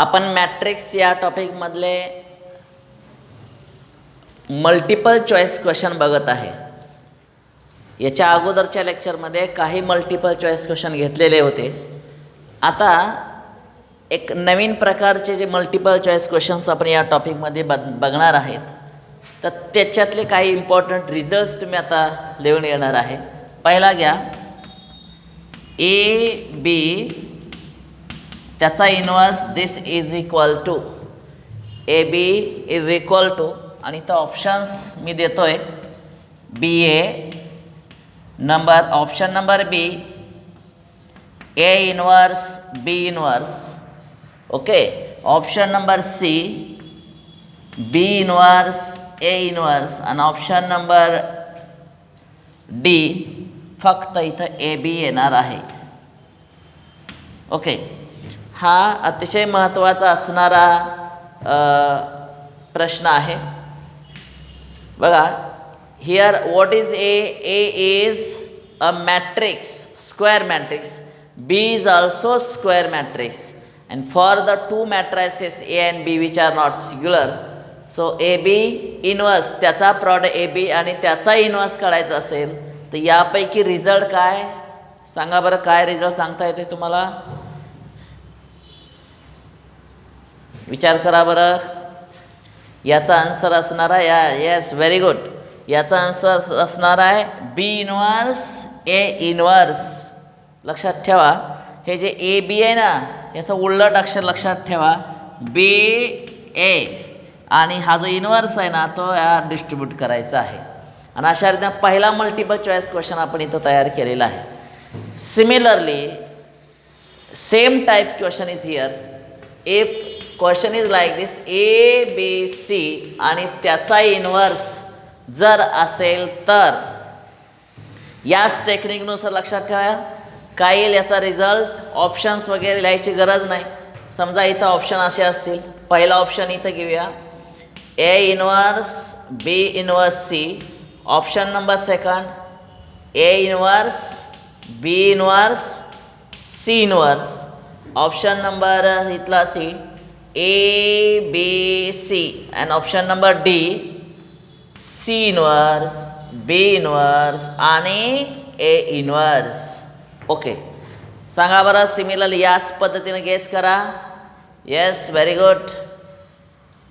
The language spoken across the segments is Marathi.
आपण मॅट्रिक्स या टॉपिकमधले मल्टिपल चॉईस क्वेश्चन बघत आहे. याच्या अगोदरच्या लेक्चरमध्ये काही मल्टिपल चॉईस क्वेश्चन घेतलेले होते. आता एक नवीन प्रकारचे जे मल्टिपल चॉईस क्वेश्चन्स आपण या टॉपिकमध्ये बघणार आहेत, तर त्याच्यातले काही इम्पॉर्टंट रिझल्ट्स तुम्ही आता लिहून येणार आहे. पहिला घ्या, ए बी त्याचा inverse this is equal to, A B is equal to, आणि इथं ऑप्शन्स मी देतोय, B A number, option number B A inverse B inverse, okay. Option number C B inverse A inverse, आणि ऑप्शन नंबर डी फक्त इथं ए बी येणार आहे, ओके. हा अतिशय महत्त्वाचा असणारा प्रश्न आहे. बघा, here what is A? A is a matrix, square matrix. B is also square matrix. And for the two matrices A and B which are not singular, so A B inverse, त्याचा प्रॉडक्ट ए बी आणि त्याचा इन्व्हर्स काढायचा असेल तर यापैकी रिझल्ट काय? सांगा बरं, काय रिझल्ट सांगता येते तुम्हाला? विचार करा बरं. याचा आन्सर असणार आहे, येस, व्हेरी गुड. याचा आन्सर असणार आहे बी इन्व्हर्स ए इन्व्हर्स. लक्षात ठेवा, हे जे ए बी आहे ना, याचं उलट अक्षर लक्षात ठेवा, बी ए, आणि हा जो इन्व्हर्स आहे ना तो या डिस्ट्रीब्यूट करायचा आहे. आणि अशा रीतीने पहिला मल्टिपल चॉईस क्वेश्चन आपण इथं तयार केलेला आहे. Similarly same type question is here. If question is like this, A B C आणि त्याचा इन्व्हर्स जर असेल तर याच टेक्निकनुसार लक्षात ठेवा काय येईल याचा रिझल्ट. ऑप्शन्स वगैरे लिहायची गरज नाही. समजा इथं ऑप्शन असे असतील, पहिला ऑप्शन इथं घेऊया, A inverse B inverse C. Option number second, A inverse B inverse C inverse. Option number इथला C, A B C, and option number D C inverse B inverse आणि ए इन्व्हर्स, ओके. सांगा बरं, सिमिलरली याच पद्धतीने गेस करा. Yes, very good.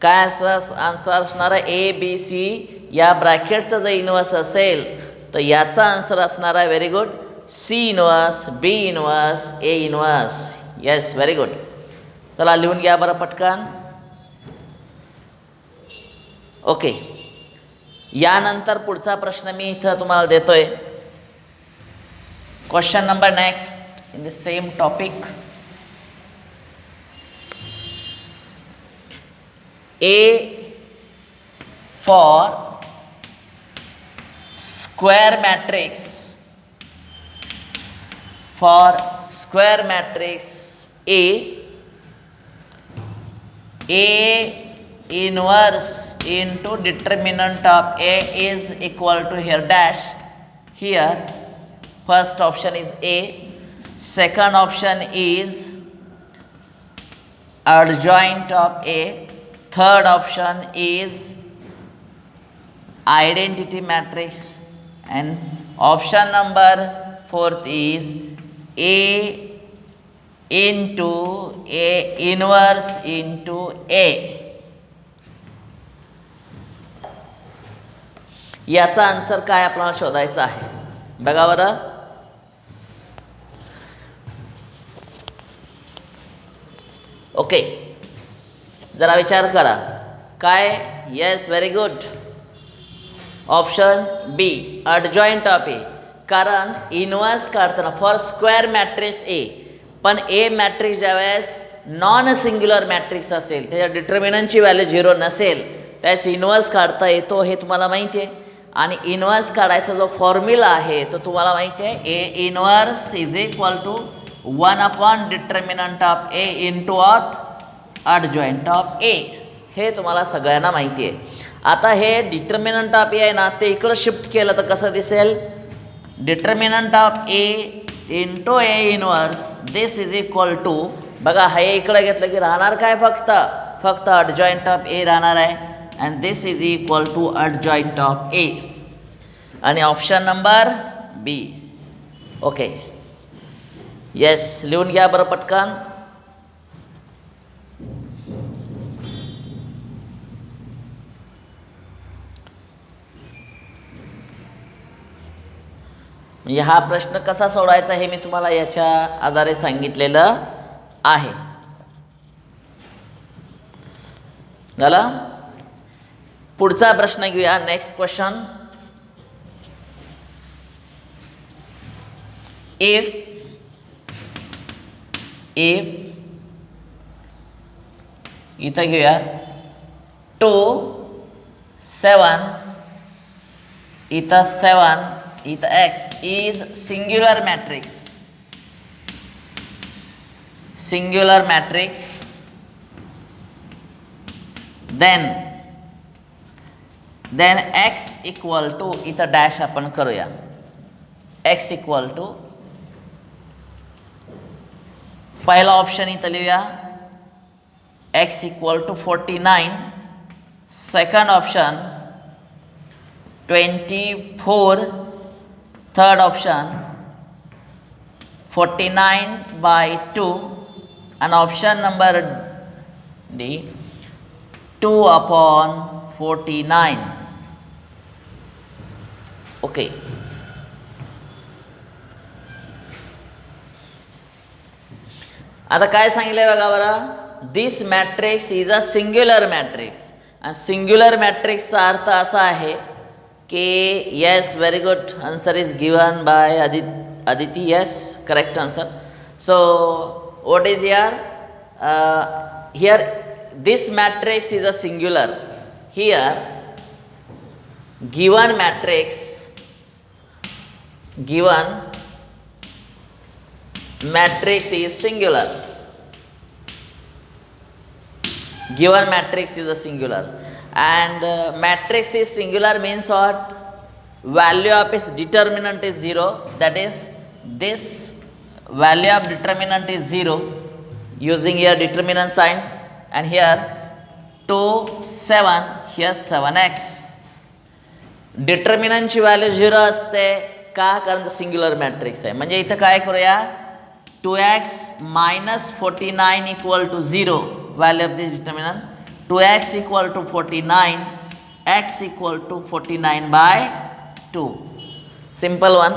काय असं आन्सर असणार आहे? ए बी सी या ब्रॅकेटचा जर इन्व्हर्स असेल तर याचा आन्सर असणार आहे, very good, C inverse B inverse A inverse. Yes, very good. चला लिहून घ्या बरं पटकन, ओके. यानंतर पुढचा प्रश्न मी इथं तुम्हाला देतोय. Question number next in the same topic. A for square matrix, for square matrix A inverse into determinant of A is equal to here dash. Here first option is A, second option is adjoint of A, third option is identity matrix, and option number fourth is A into A inverse into A. याचा आन्सर काय आपल्याला शोधायचा आहे? बघा बरं, ओके. जरा विचार करा काय. Yes, very good. Option B adjoint of A. कारण इन्व्हर्स काढताना फॉर स्क्वेअर मॅट्रिक्स ए, पण ए मॅट्रिक्स ज्यावेळेस नॉन सिंग्युलर मॅट्रिक्स असेल, त्याच्या डिटर्मिनंटची व्हॅल्यू 0 नसेल, त्यावेळेस इन्व्हर्स काढता येतो, हे तुम्हाला माहिती आहे. आणि इन्व्हर्स काढायचा जो फॉर्म्युला आहे तो तुम्हाला माहिती आहे, A inverse is equal to 1 upon determinant of A into what adjoint of A. हे तुम्हाला सगळ्यांना माहिती आहे. आता हे डिटर्मिनंट ऑफ ए आहे ना, ते इकडं शिफ्ट केलं तर कसं दिसेल? Determinant of A into A inverse, this is equal to बघा हे इकडे घेतलं की राहणार काय फक्त अडजॉइंट ऑफ ए राहणार आहे and this is equal to adjoint of A आणि option number B. Okay yes लिहून घ्या बरं पटकन. म्हणजे हा प्रश्न कसा सोडवायचा हे मी तुम्हाला याच्या आधारे सांगितलेलं आहे. झालं. पुढचा प्रश्न घेऊया. Next question. इफ इथं घेऊया 2 7 इथं 7 इथं x is singular matrix then x equal to इथं डॅश आपण करूया. x equal to पहिला ऑप्शन इथं लिहूया x equal to 49. Second option 24. Third option 49/2 and option number D 2/49. Okay आता काय सांगितलंय बघा बरं. This matrix is a singular matrix आणि सिंग्युलर मॅट्रिक्सचा अर्थ असा आहे की yes very good answer is given by Aditi. Yes correct answer. So what is here this matrix is a singular. Here given matrix is singular. Given matrix is a singular and matrix is singular means what? Value of its determinant is 0. That is this value of determinant is 0 using here determinant sign and here 2 7 here 7x. डिटर्मिनंटची value 0 असते का? कारण सिंग्युलर मॅट्रिक्स आहे. म्हणजे इथं काय करूया 2x - 49 equal to 0 value of this determinant. 2x equal to 49 x equal to 49/2. Simple one.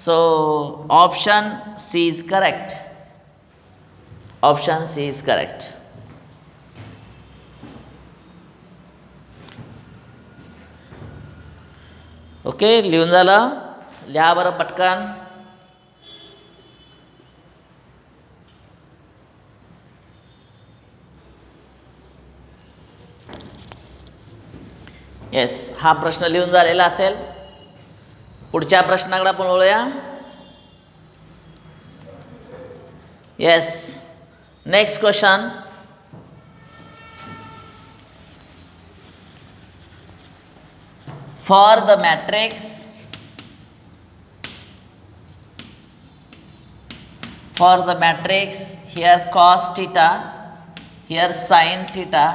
So option C is correct. Option C is correct. Okay लिहून झालं. लिहा बरं पटकन. येस हा प्रश्न लिहून झालेला असेल. पुढच्या प्रश्नाकडे आपण बोलूया. Yes next question. For the matrix here cos theta, here sin theta,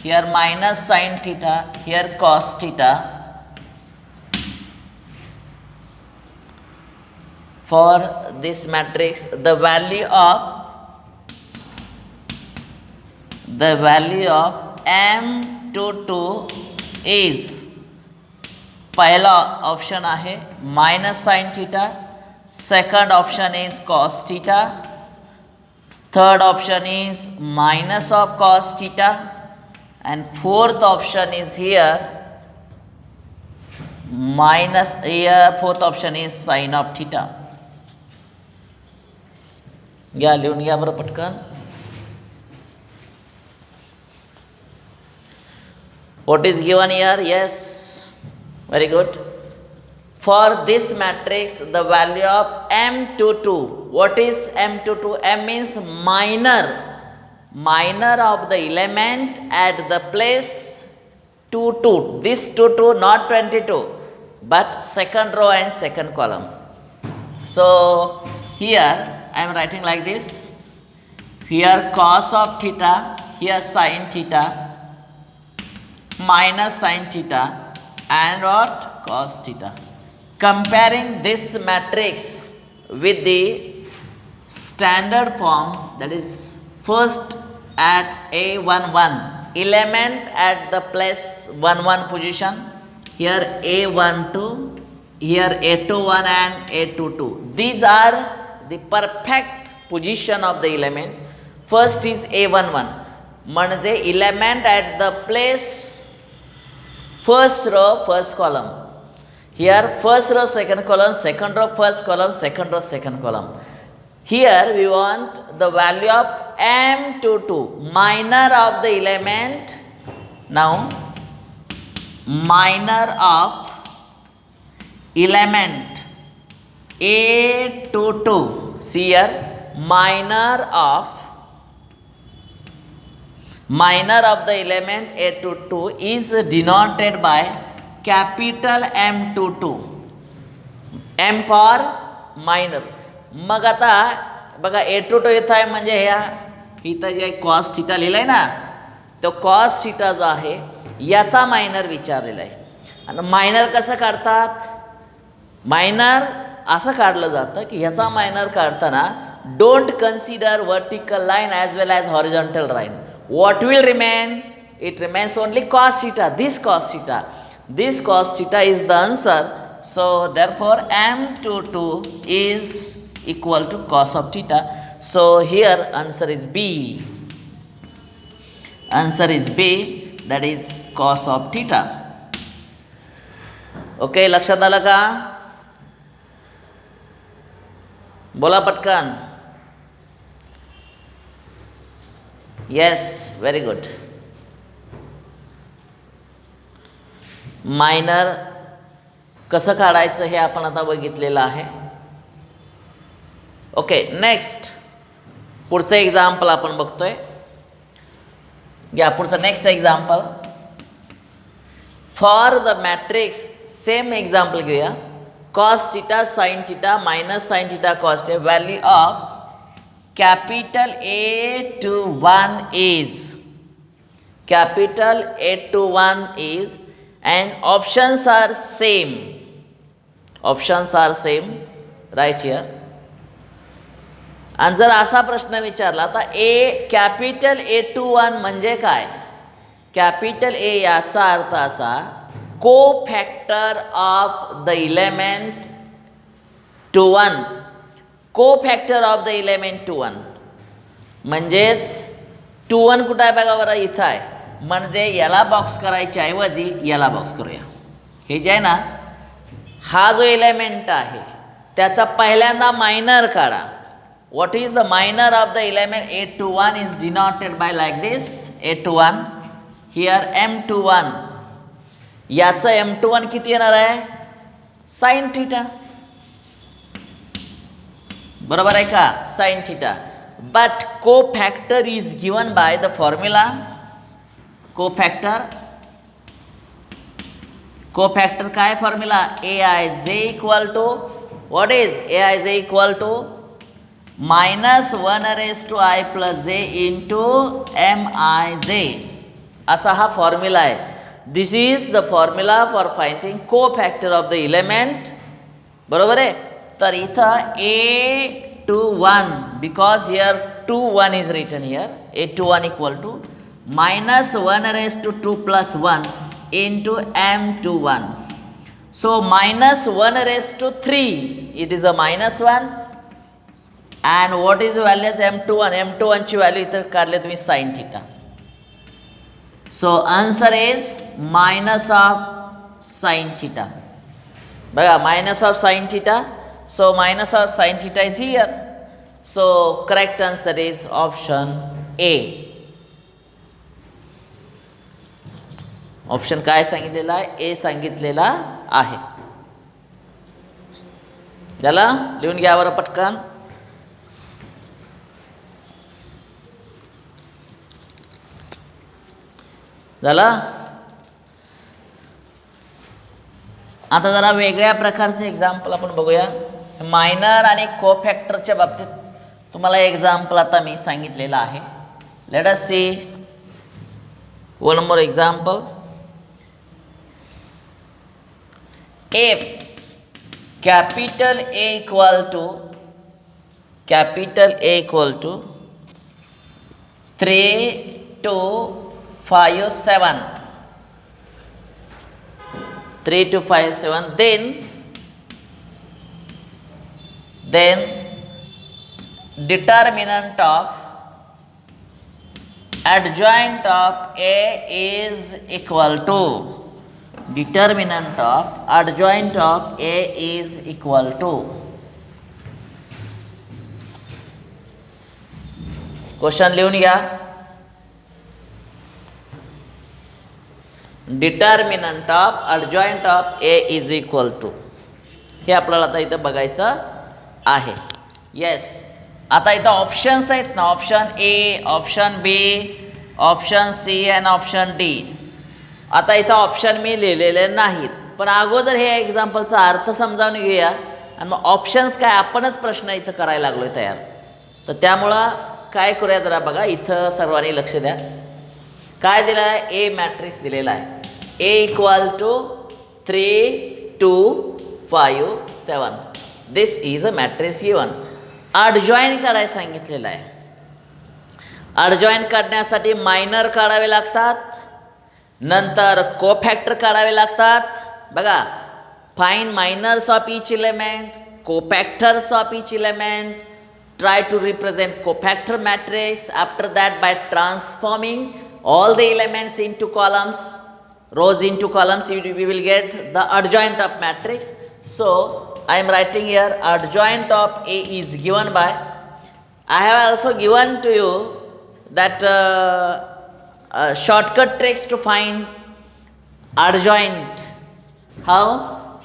here minus sin theta, here cos theta. For this matrix the value of m22 is पहिला ऑप्शन आहे minus sine theta. Second option is cos theta. Third option is minus of cos theta and fourth option is here minus. Here fourth option is sin of theta. घ्या लिहून घ्या बरं पटकन. What is given here? Yes, very good. For this matrix, the value of M22. What is M22? M means minor of the element at the place 22. This 22, not 22, but second row and second column. So here I am writing like this. here cos of theta, here sin theta, minus sin theta, and what? Cos theta. Comparing this matrix with the standard form, that is first at A11, element at the place 1 position, here A12, here A21 and A22. These are the perfect position of the element. First is A11, म्हणजे element at the place first row, first column. Here first row, second column, second row, first column, second row, second column. Here we want the value of M22, minor of the element. Now, minor of element A22. See here, minor of the element A22 is denoted by capital M22. M for minor. मग आता बघा A22 येत आहे म्हणजे ह्या इथं जे कॉस थिटा लिहिलं आहे ना, तो कॉस थिटा जो आहे याचा मायनर विचारलेला आहे. आणि मायनर कसं काढतात? मायनर असं काढलं जातं की ह्याचा मायनर काढताना don't consider vertical line as well as horizontal line. What will remain? It remains only cos theta. This cos theta is the answer. So therefore M22 is equal to cos of theta. So here answer is B. Answer is B, that is cos of theta. Okay, लक्षात आलं का? बोला पटकन. Yes, very good. मायनर कसं काढायचं हे आपण आता बघितलेलं आहे. ओके, नेक्स्ट पुढचं एक्झाम्पल आपण बघतोय. घ्या पुढचं next example. For the matrix same example घेऊया. Cos theta sine theta minus sine theta cos theta. Value of capital A21 is, capital A21 is, and options are same. Options are same right here. आणि जर असा प्रश्न विचारला तर कॅपिटल A21 म्हणजे काय? कॅपिटल A याचा अर्थ असा को फॅक्टर ऑफ द इलेमेंट 21. को फॅक्टर ऑफ द इलेमेंट 21 म्हणजेच 21 कुठं आहे बघा बरं, इथं आहे. म्हणजे याला बॉक्स करायच्या ऐवजी याला बॉक्स करूया. हे जे आहे ना, हा जो एलिमेंट आहे त्याचा पहिल्यांदा मायनर काढा. What is the minor of the element A21 is denoted by like this. A21 here M21. याचं M21 किती येणार आहे? Sine theta. बरोबर आहे का? Sine theta. But cofactor is given by the formula. Cofactor काय फॉर्म्युला? Aij equal to what is Aij equal to -1 + j into Mij. असा हा फॉर्म्युला आहे. This is the formula for finding cofactor of the element. बरोबर आहे. तर इथं A21 because here 21 is written here. A21 equal to -1 + 1 into M21. So -1 it is a -1. And what is the value of M21? M21 ची व्हॅल्यू इथं काढले तुम्ही sin theta. So answer is minus of sin theta. बघा minus of sin theta. So minus of sin theta is here. So correct answer is option A. Option काय सांगितलेला आहे? ए सांगितलेला आहे. झाला? लिहून घ्या बरं पटकन. झाला? आता जरा वेगळ्या प्रकारचे एक्झाम्पल आपण बघूया. मायनर आणि को फॅक्टरच्या बाबतीत तुम्हाला एक्झाम्पल आता मी सांगितलेलं आहे. Let us see one more example. If capital A equal to 3 to 5 7 3 to 5 7, then determinant of adjoint of A is equal to determinant of adjoint of A is equal to. Question लिहून घ्या. Determinant of adjoint of A is equal to. हे आपल्याला आता इथं बघायचं आहे. येस, आता इथं ऑप्शन्स आहेत ना, option A, option B, option C आणि ऑप्शन डी. आता इथं ऑप्शन मी लिहिलेले नाहीत, पण अगोदर हे एक्झाम्पलचा अर्थ समजावून घेऊया आणि मग ऑप्शन्स काय आपणच प्रश्न इथं करायला लागलोय तयार. तर त्यामुळं काय करूया जरा बघा, इथं सर्वांनी लक्ष द्या. काय दिलं आहे? ए मॅट्रिक्स दिलेला आहे. A equal to 3 2 5 7. This is a matrix given. Adjoint काढायला सांगितलेलं आहे. अडजॉईंट काढण्यासाठी मायनर काढावे लागतात, नंतर कोफॅक्टर काढावे लागतात. बघा, find minors of each element, cofactors of each element, try to represent cofactor matrix. After that, by transforming all the elements into columns, rows into columns, we will get the adjoint of matrix. So I am writing here adjoint of A is given by, I have also given to you that shortcut tricks to find adjoint. How?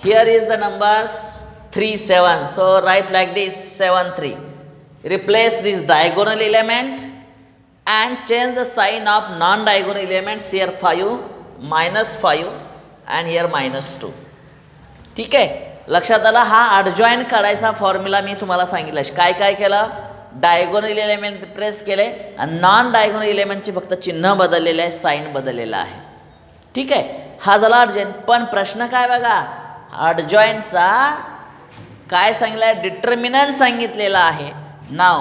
Here is the numbers 3 7, so write like this 7 3. Replace this diagonal element and change the sign of non-diagonal elements. Here 5 -5 and here -2. ठीक आहे, लक्षात आलं. हा अडजॉईंट काढायचा फॉर्म्युला मी तुम्हाला सांगितला. काय काय केलं? डायगोनल एलिमेंट रिप्लेस केले आणि नॉन डायगोनल एलिमेंटचे फक्त चिन्ह बदललेले आहे, साईन बदललेलं आहे. ठीक आहे, हा झाला अडजॉईंट. पण प्रश्न काय बघा, अडजॉईंटचा काय सांगितलं? डिटर्मिनंट सांगितलेला आहे. Now,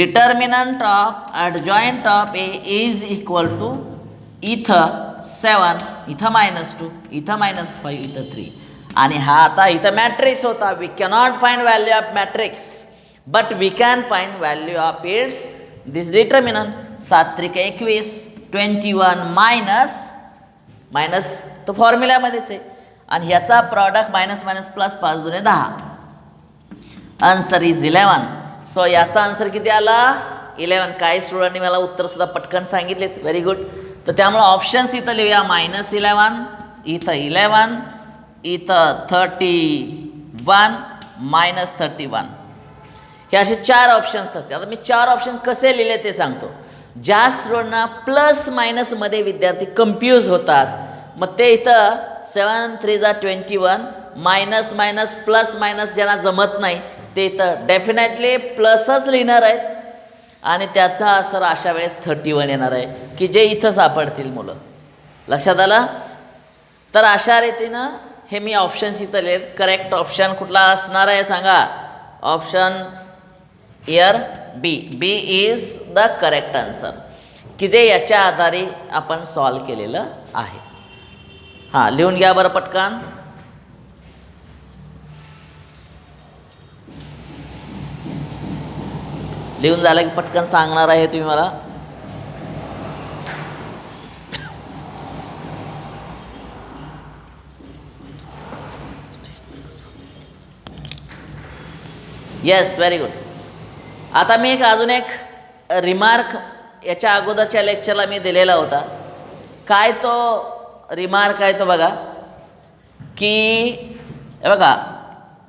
determinant of adjoint of A is equal to इथं 7, इथं -2, इथं -5, इथं 3. आणि हा आता इथं मॅट्रिक्स होता. We cannot find value of matrix, but we can find value of its this determinant. 7 3 21, 21 minus तो फॉर्म्युल्यामध्येच आहे. आणि ह्याचा product minus plus 5 2 10. Answer is 11. So याचा आन्सर किती आला? 11. काही स्टुडंटनी मला उत्तरसुद्धा पटकन सांगितलेत. Very good. तर त्यामुळे ऑप्शन्स इथं लिहूया. -11, इथं 11, इथं 31, -31. हे असे 4 ऑप्शन्स असतात. आता मी 4 ऑप्शन कसे लिहिले ते सांगतो. ज्या स्टुडंटना प्लस मायनसमध्ये विद्यार्थी कन्फ्यूज होतात, मग ते इथं 7 3 21, मायनस प्लस मायनस ज्यांना जमत नाही ते इथं डेफिनेटली प्लसच लिहिणार आहेत आणि त्याचा असर अशा वेळेस 31 येणार आहे, की जे इथं सापडतील मुलं. लक्षात आलं? तर अशा रीतीनं हे मी ऑप्शन्स इथं लिहिलेत. करेक्ट ऑप्शन कुठला असणार आहे सांगा? Option here B. B is the correct answer, की जे याच्या आधारे आपण सॉल्व केलेलं आहे. हां, लिहून घ्या बरं पटकन. लिहून झालं की पटकन सांगणार आहे तुम्ही मला. Yes, very good. आता मी अजून एक रिमार्क याच्या अगोदरच्या लेक्चरला मी दिलेला होता. काय तो रिमार्क आहे तो बघा, की हे बघा,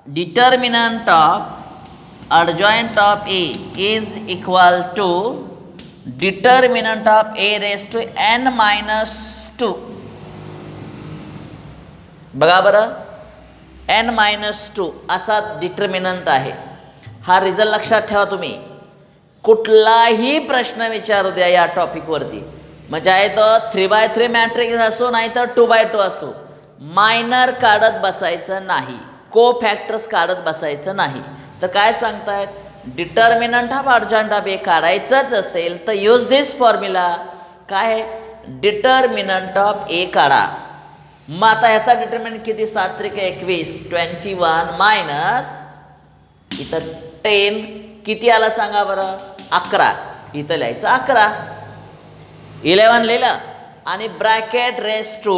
determinant of adjoint of A is equal to determinant of A raised to n-2. बघा बरं, n-2 असा डिटर्मिनंट आहे. हा रिझल्ट लक्षात ठेवा तुम्ही. कुठलाही प्रश्न विचारू द्या या टॉपिकवरती, म्हणजे आहे तो 3x3 मॅट्रिक्स असो नाही तर 2x2 असो, मायनर काढत बसायचं नाही, को फॅक्टर्स काढत बसायचं नाही. तर काय सांगतायत, डिटर्मिनंट ऑफ अर्जंट ऑफ ए काढायचंच असेल तर यूज दिस फॉर्म्युला. काय, डिटर्मिनंट ऑफ ए काढा. मग आता ह्याचा डिटर्मिनंट किती, 7 त्रिक 21, 21 मायनस इथं 10 किती आला सांगा बरं, 11. इथं लिहायचं 11, 11 लिहिलं आणि bracket raise to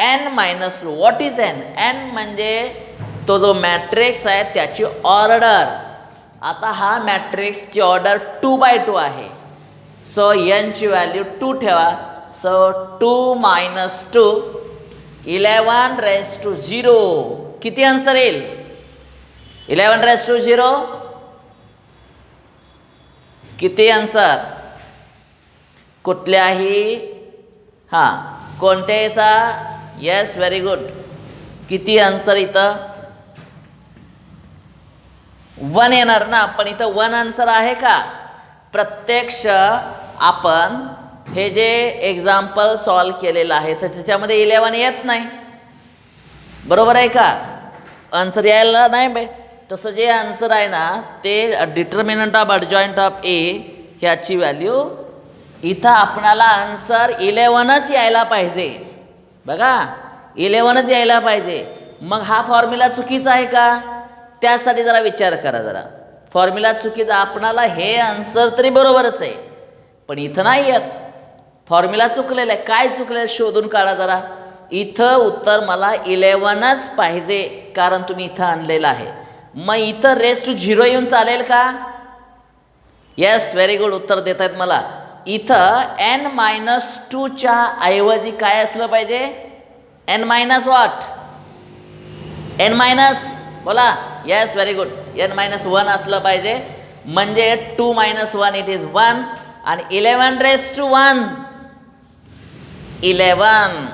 n-2. What is n? n म्हणजे तो जो मॅट्रिक्स आहे त्याची ऑर्डर. आता हा मॅट्रिक्सची ऑर्डर 2x2 आहे, सो n ची व्हॅल्यू 2 ठेवा. So 2 - 2 11 raise to 0. किती आन्सर येईल, 11 रेस टू 0 किती आन्सर, कुठल्याही कोणत्याचा, येस व्हेरी गुड. किती आन्सर इथं 1 येणार ना, पण इथं 1 आन्सर आहे का. प्रत्यक्ष आपण हे जे एक्झाम्पल सॉल्व केलेलं आहे तर त्याच्यामध्ये 11 येत नाही, बरोबर आहे का, आन्सर यायला नाही बे. तसं जे आन्सर आहे ना ते डिटर्मिनंट ऑफ अर्जॉइंट ऑफ ए ह्याची व्हॅल्यू इथं आपणाला आन्सर 11च यायला पाहिजे. बघा 11च यायला पाहिजे. मग हा फॉर्म्युला चुकीचा आहे का, त्यासाठी जरा विचार करा. जरा फॉर्म्युला चुकीचा, आपणाला हे आन्सर तरी बरोबरच आहे पण इथं नाही येत, फॉर्म्युला चुकलेला आहे. काय चुकलेलं शोधून काढा जरा. इथं उत्तर मला 11च पाहिजे कारण तुम्ही इथं आणलेलं आहे. मग इथं रेस टू 0 येऊन चालेल का, येस व्हेरी गुड, उत्तर देत आहेत मला. इथं n-2च्या ऐवजी काय असलं पाहिजे, n- व्हॉट, n- बोला, येस व्हेरी गुड, n-1 असलं पाहिजे. म्हणजे 2 - 1 इट इज 1 आणि 11 रेस टू 1 11.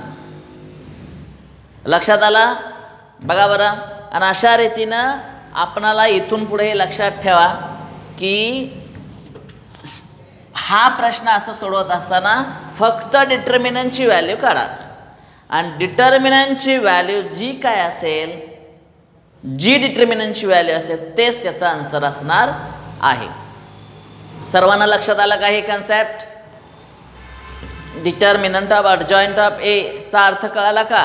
लक्षात आला, बघा बरं. आणि अशा रीतीनं आपणाला इथून पुढे लक्षात ठेवा की हा प्रश्न असं सोडवत असताना फक्त डिटर्मिनंटची व्हॅल्यू काढा आणि डिटर्मिनंटची व्हॅल्यू जी काय असेल, जी डिटर्मिनंटची व्हॅल्यू असेल तेच त्याचा आन्सर असणार आहे. सर्वांना लक्षात आलं का हे concept, determinant of adjoint of ए चा अर्थ कळाला का.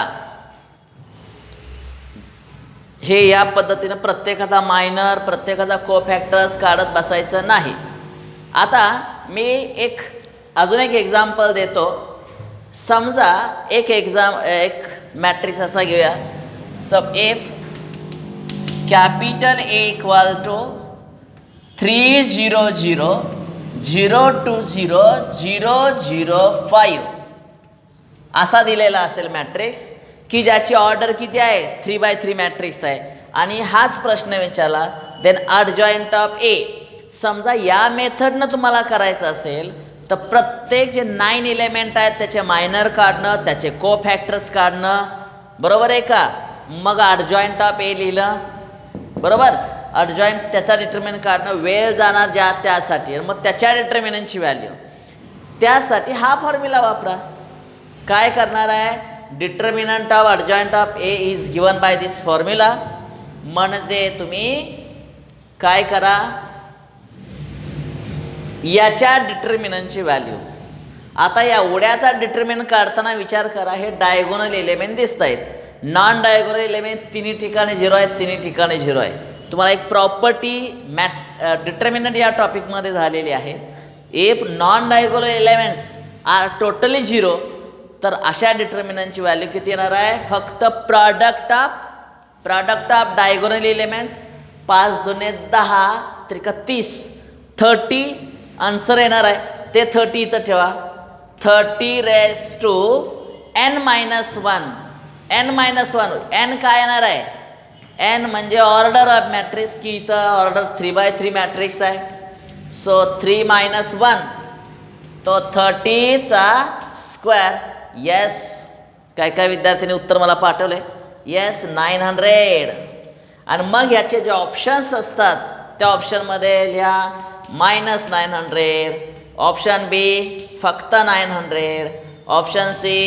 हे या पद्धतीनं प्रत्येकाचा मायनर, प्रत्येकाचा कोफॅक्टर्स काढत बसायचं नाही. आता मी अजून एक एक्झाम्पल देतो. समजा एक मॅट्रिक्स असा घेऊया, sub F capital A equal to 3 0 0 0 2 0 0 0 5 असा दिलेला असेल मॅट्रिक्स की ज्याची ऑर्डर किती आहे, 3x3 मॅट्रिक्स आहे आणि हाच प्रश्न विचारला देन अर्जॉइंट ऑफ ए. समजा या मेथडनं तुम्हाला करायचं असेल तर प्रत्येक जे 9 एलिमेंट आहेत त्याचे मायनर काढणं, त्याचे को फॅक्टर्स काढणं, बरोबर आहे का. मग अर्जॉइंट ऑफ ए लिहिलं, बरोबर, अर्जॉइंट त्याचा डिटर्मिनंट काढणं, वेळ जाणार ज्या त्यासाठी, मग त्याच्या डिटर्मिनंटची व्हॅल्यू, त्यासाठी हा फॉर्म्युला वापरा. काय करणार आहे, determinant of adjoint of A is given by this formula. म्हणजे तुम्ही काय करा, याच्या डिटर्मिनंटची व्हॅल्यू, आता या उड्याचा डिटर्मिनंट काढताना विचार करा, हे डायगोनल एलिमेंट दिसत आहेत, नॉन डायगोनल एलिमेंट तिन्ही ठिकाणी 0 आहेत, तिन्ही ठिकाणी 0 आहे. तुम्हाला एक प्रॉपर्टी डिटर्मिनंट या टॉपिकमध्ये झालेली आहे. If non diagonal elements are totally 0 तर अशा डिटर्मिनंटची व्हॅल्यू किती येणार आहे, फक्त प्रॉडक्ट ऑफ डायगोनल एलिमेंट्स 5 दुने 10 त्रिक 30 30 आन्सर येणार आहे. ते 30 इथं ठेवा, 30 raise to n-1 n-1 n काय येणार आहे, n म्हणजे ऑर्डर ऑफ मॅट्रिक्स, की इथं ऑर्डर 3x3 मॅट्रिक्स आहे. सो 3 - 1 तो 30चा स्क्वेअर. येस, काय विद्यार्थ्यांनी उत्तर मला पाठवले, येस 900. आणि मग ह्याचे जे ऑप्शन्स असतात त्या ऑप्शनमध्ये लिहा -900, ऑप्शन बी फक्त 900, ऑप्शन सी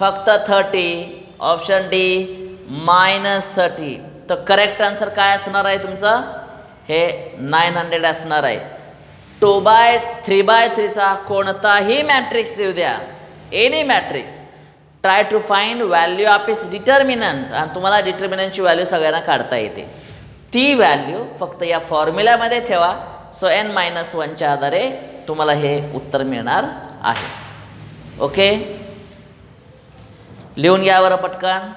फक्त 30, ऑप्शन डी -30. तर करेक्ट आन्सर काय असणार आहे तुमचं? हे 900 असणार आहे. 2/3/3चा कोणताही मॅट्रिक्स येऊ द्या, any matrix, try to find value of its determinant, आणि तुम्हाला डिटर्मिनंटची व्हॅल्यू सगळ्यांना काढता येते. ती व्हॅल्यू फक्त या फॉर्म्युल्यामध्ये ठेवा. सो n-1च्या आधारे तुम्हाला हे उत्तर मिळणार आहे. ओके, लिहून घ्या बरं पटकन.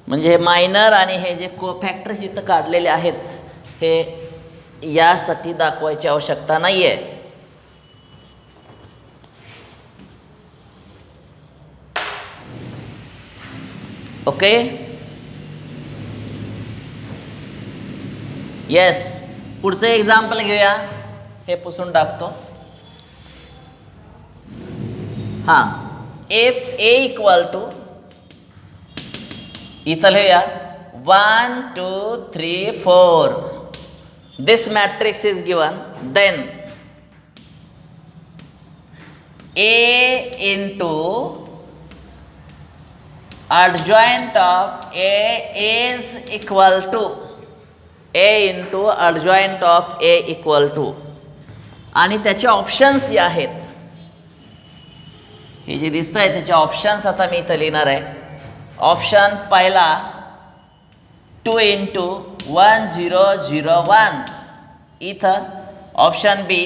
म्हणजे हे मायनर आणि हे जे कोफॅक्टर्स इथं काढलेले आहेत हे यासाठी दाखवायची आवश्यकता नाही आहे. Okay, yes. पुढचं एक्झाम्पल घेऊया. हे पुसून टाकतो. हां, इफ ए इक्वल टू, इथं लिहूया 1 2 3 4. This matrix is given, then A into adjoint of A is equal to, A into adjoint of A equal to, आणि त्याचे ऑप्शन्स जे आहेत हे जे दिसत आहे त्याचे ऑप्शन्स आता मी इथं लिहिणार आहे. ऑप्शन पहिला 2 into 1 0 0 1. इथं ऑप्शन बी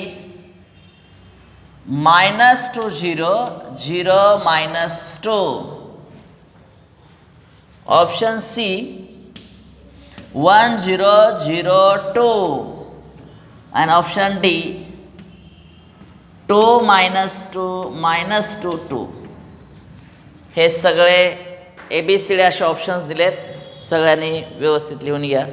-2 0 0 -2. Option C 1 0 0 2. आणि ऑप्शन डी 2 -2 2. हे सगळे ABCD असे ऑप्शन्स दिलेत. सगळ्यांनी व्यवस्थित लिहून घ्या.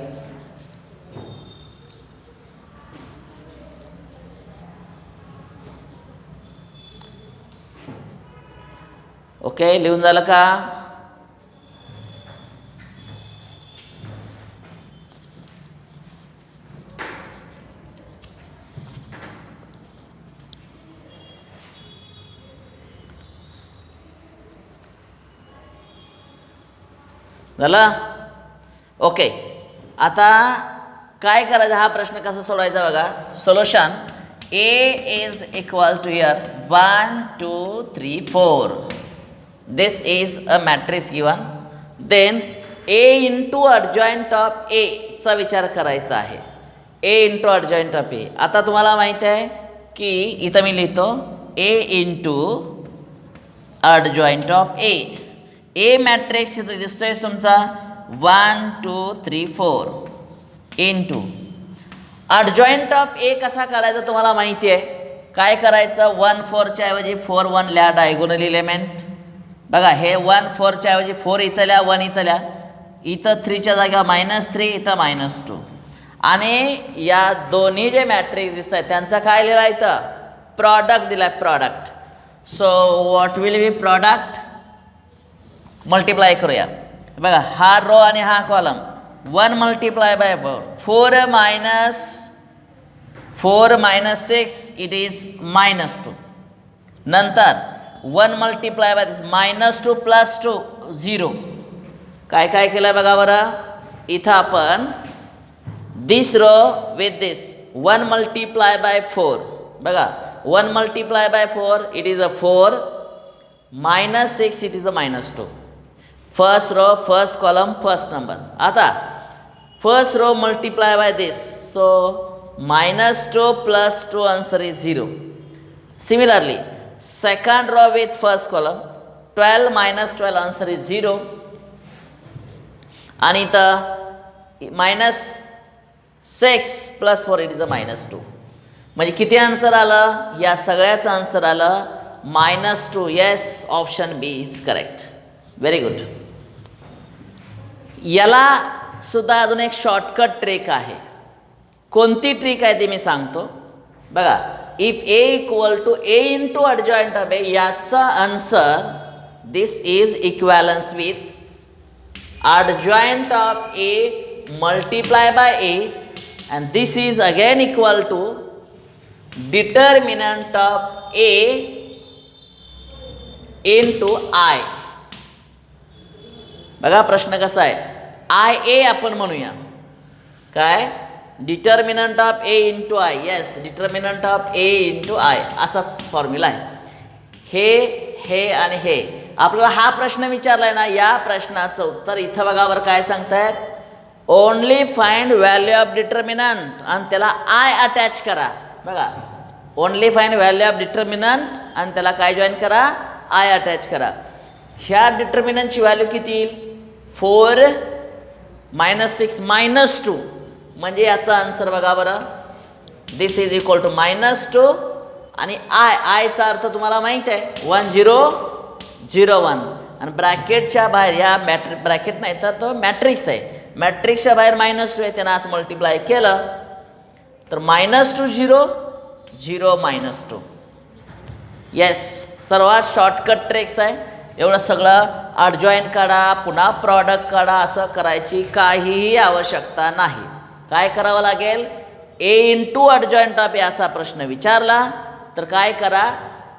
ओके, लिहून झालं का? झालं? ओके, आता काय करायचं, हा प्रश्न कसा सोडवायचा बघा. Solution A is equal to here 1 2 3 4. This is a matrix given. Then A into adjoint of A चा विचार करायचा आहे. A into adjoint of A. आता तुम्हाला माहिती आहे की इथं मी लिहितो A into adjoint of A. A matrix इथं दिसतोय तुमचा 1 2 3 4 इंटू adjoint of A कसा काढायचा तुम्हाला माहिती आहे. काय करायचं, 1 4च्या ऐवजी 4 1 लिहा डायगोनल इलेमेंट. बघा, हे 1 4च्या ऐवजी 4 इथं लिहा, 1 इथं लिहा. इथं 3च्या जागा -3, इथं -2. आणि या दोन्ही जे मॅट्रिक्स दिसत आहेत त्यांचा काय लिहिला इथं, प्रॉडक्ट दिला आहे, product. So what will be product, multiply करूया. बघा, हा रो आणि हा column 1 multiply by 4 -6 it is -2. नंतर 1 मल्टिप्लाय बाय -2 + 2 0. काय काय केलं बघा बरं. इथं आपण this row with this 1 multiply by 4. बघा, 1 multiply by 4 it is a 4, -6 it is a -2. First row, first column, first number. आता first row multiply by this, so -2 + 2 answer is 0. Similarly second row with first column 12 - 12 answer is 0. आणि इथं -6 + 4 it is a -2. म्हणजे किती आन्सर आलं, या सगळ्याचं आन्सर आलं -2. Yes, option B is correct. Very good. याला सुद्धा अजून एक शॉर्टकट ट्रिक आहे. कोणती ट्रिक आहे ती मी सांगतो. बघा, if A equal to A into adjoint of A, याचा answer this is equivalence with adjoint of A multiply by A, and this is again equal to determinant of A into I. बघा प्रश्न कसा आहे, आय ए आपण म्हणूया काय, determinant of A into I. Yes, determinant of A into I असाच फॉर्म्युला आहे. हे आणि हे आपल्याला हा प्रश्न विचारलाय ना, या प्रश्नाचं उत्तर इथं बघा बरं काय सांगतायत, only find value of determinant आणि त्याला आय अटॅच करा. बघा, only find value of determinant आणि त्याला काय जॉईन करा, आय अटॅच करा. ह्या डिटर्मिनंटची व्हॅल्यू किती येईल, 4 - 6 - 2, म्हणजे याचा आन्सर बघा बरं, दिस इज इक्वल टू -2 आणि आयचा अर्थ तुम्हाला माहीत आहे 1 0 0 1, आणि ब्रॅकेटच्या बाहेर या ब्रॅकेट नाही तर तो मॅट्रिक्स आहे, मॅट्रिक्सच्या बाहेर -2 आहे, त्यानं आत मल्टिप्लाय केलं तर -2 0 0 -2. येस, सर्वात शॉर्टकट ट्रिक्स आहे. एवढं सगळं अडजॉईंट काढा, पुन्हा प्रॉडक्ट काढा, असं करायची काहीही आवश्यकता नाही. काय करावं लागेल, ए इंटू अडजॉईंट ऑफ ए असा प्रश्न विचारला तर काय करा,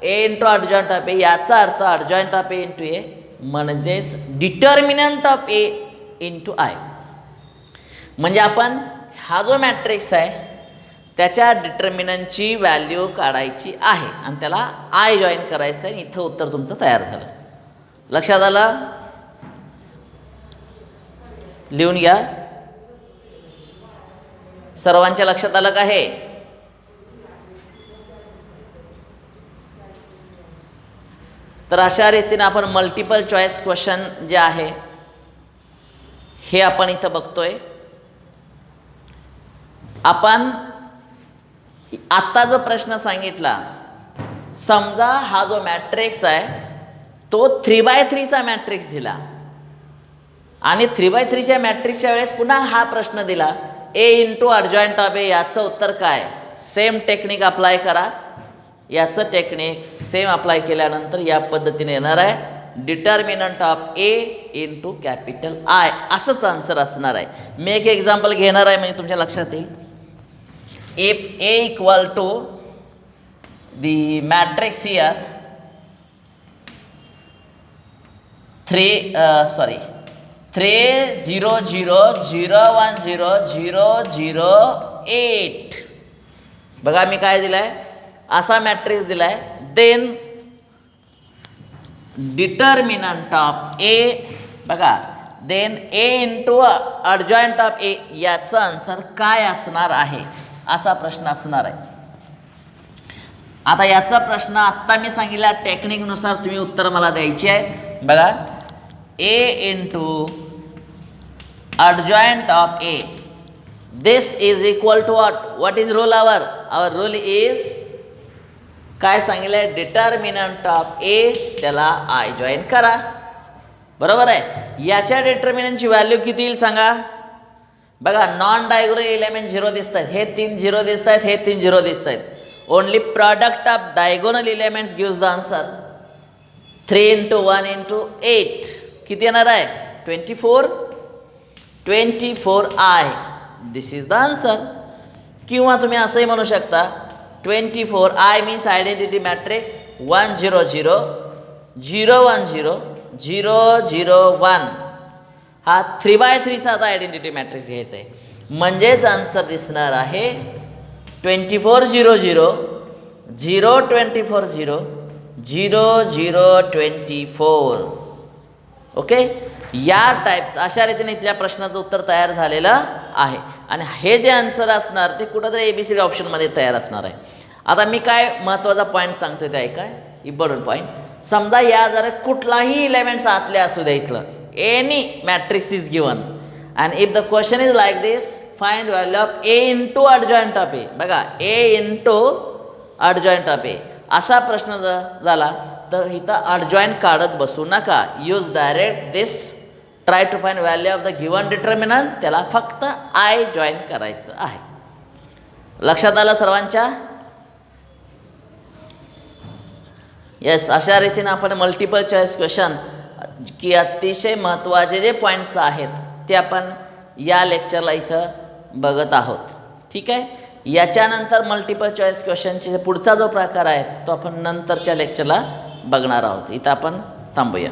ए इंटू अडजॉईंट ऑफ ए, याचा अर्थ अडजॉईंट ऑफ ए इंटू ए म्हणजेच determinant of A into I. म्हणजे आपण हा जो मॅट्रिक्स आहे त्याच्या डिटर्मिनंटची व्हॅल्यू काढायची आहे आणि त्याला आय जॉईन करायचं आहे. इथं उत्तर तुमचं तयार झालं. लक्षात आलं, लिहून घ्या. सर्वांच्या लक्षात आलं का हे? तर अशा रीतीने आपण मल्टिपल चॉईस क्वेश्चन जे आहे हे आपण इथं बघतोय. आपण आत्ता जो प्रश्न सांगितला, समजा हा जो मॅट्रिक्स आहे तो 3x3 चा मॅट्रिक्स दिला आणि 3x3 च्या मॅट्रिक्सच्या वेळेस पुन्हा हा प्रश्न दिला, ए इंटू अडजॉईंट ऑफ ए, याचं उत्तर काय, सेम टेक्निक अप्लाय करा. याचं टेक्निक सेम अप्लाय केल्यानंतर या पद्धतीने येणार आहे, determinant of A into capital I असंच आन्सर असणार आहे. मी एक एक्झाम्पल घेणार आहे म्हणजे तुमच्या लक्षात येईल. If A equal to the matrix here 3 0 0 0 1 0 0 0 8. बघा मी काय दिलाय, असा मॅट्रिक्स दिलाय. देन डिटर्मिनंट ऑफ ए, बघा, then A into adjoint of A, याचा आन्सर काय असणार आहे असा प्रश्न असणार आहे. आता याचा प्रश्न आत्ता मी सांगितल्या टेक्निकनुसार तुम्ही उत्तर मला द्यायची आहेत. बघा, A into adjoint of A, this is equal to what is rule our rule is काय सांगितलं, डिटर्मिनंट ऑफ ए त्याला आय जॉईन करा. बरोबर आहे. याच्या डिटर्मिनंटची व्हॅल्यू किती येईल सांगा. बघा, नॉन डायगोनल एलिमेंट 0 दिसत आहेत, हे 3 0 दिसत आहेत, हे 3 0 दिसत आहेत. Only product of diagonal elements gives the answer. 3 × 1 × 8 किती येणार आहे, 24 I. This is the answer. किंवा तुम्ही असंही म्हणू शकता 24 आय मीन्स आयडेंटिटी मॅट्रिक्स 1 0 0 0 1 0 0 0 1. हा 3x3 चा आता आयडेंटिटी मॅट्रिक्स घ्यायचा आहे, म्हणजेच आन्सर दिसणार आहे 24 0 0 0 24 0 0 0 24. ओके, या टाईपचं अशा रीतीने इथल्या प्रश्नाचं उत्तर तयार झालेलं आहे. आणि हे जे आन्सर असणार ते कुठंतरी ABCD ऑप्शनमध्ये तयार असणार आहे. आता मी काय महत्त्वाचा पॉईंट सांगतोय ते ऐका, इम्पॉर्टंट पॉईंट. समजा या जरा कुठलाही एलिमेंट्स आतले असू द्या, इथलं any matrix is given and if the question is like this, find value of A into adjoint of A. बघा, ए इंटू अडजॉईंट ऑफ ए असा प्रश्न जर झाला तर इथं अडजॉईंट काढत बसू नका. Use direct this, try to find value of the given determinant, त्याला फक्त आय जॉईन करायचं आहे. लक्षात आलं सर्वांच्या? येस, अशा रीतीनं आपण मल्टिपल चॉईस क्वेश्चन की अतिशय महत्त्वाचे जे पॉईंट्स आहेत ते आपण या लेक्चरला इथं बघत आहोत. ठीक आहे. याच्यानंतर मल्टिपल चॉईस क्वेश्चनचे पुढचा जो प्रकार आहे तो आपण नंतरच्या लेक्चरला बघणार आहोत. इथं आपण थांबूया.